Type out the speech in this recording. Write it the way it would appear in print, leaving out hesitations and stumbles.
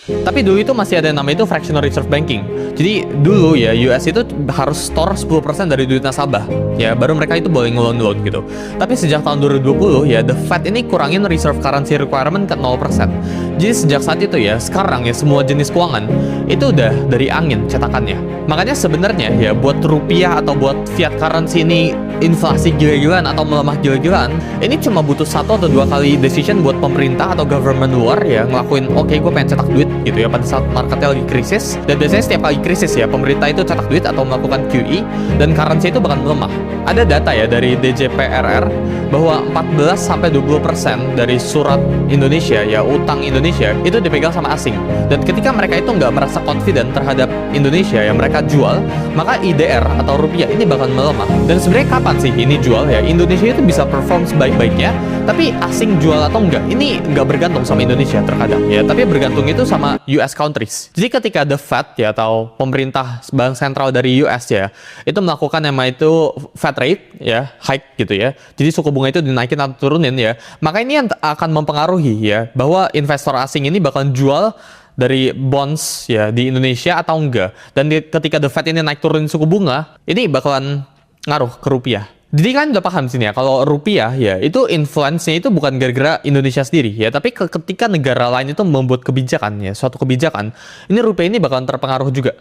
Tapi dulu itu masih ada yang namanya itu fractional reserve banking. Jadi dulu ya US itu harus store 10% dari duit nasabah. Ya, baru mereka itu boleh nge-loan gitu. Tapi sejak tahun 2020 ya, the Fed ini kurangin reserve currency requirement ke 0%. Jadi sejak saat itu ya, sekarang ya semua jenis keuangan itu udah dari angin cetakannya. Makanya sebenarnya ya buat rupiah atau buat fiat currency ini inflasi gila-gilaan atau melemah gila-gilaan, ini cuma butuh 1 atau 2 kali decision buat pemerintah atau government luar ya ngelakuin oke, gue pengen cetak duit gitu ya pada saat marketnya lagi krisis. Dan biasanya setiap kali krisis ya pemerintah itu cetak duit atau melakukan QE dan currency itu bakal melemah. Ada data ya dari DJPRR bahwa 14-20% dari surat Indonesia ya, utang Indonesia itu dipegang sama asing. Dan ketika mereka itu nggak merasa confident terhadap Indonesia ya, mereka jual, maka IDR atau rupiah ini bakal melemah. Dan sebenarnya kapan sih ini jual ya? Indonesia itu bisa perform sebaik-baiknya, tapi asing jual atau enggak ini nggak bergantung sama Indonesia terkadang ya, tapi bergantung itu sama US countries. Jadi ketika the Fed ya atau pemerintah bank sentral dari US ya itu melakukan yang namanya itu Fed rate ya, hike gitu ya, jadi suku bunga itu dinaikin atau turunin ya, maka ini yang akan mempengaruhi ya bahwa investor asing ini bakalan jual dari bonds ya di Indonesia atau enggak. Dan ketika the Fed ini naik turunin suku bunga, ini bakalan ngaruh ke rupiah. Jadi kan udah paham sini ya, kalau rupiah ya itu influence-nya itu bukan gara-gara Indonesia sendiri ya, tapi ketika negara lain itu membuat kebijakan ya, suatu kebijakan, ini rupiah ini bakalan terpengaruh juga.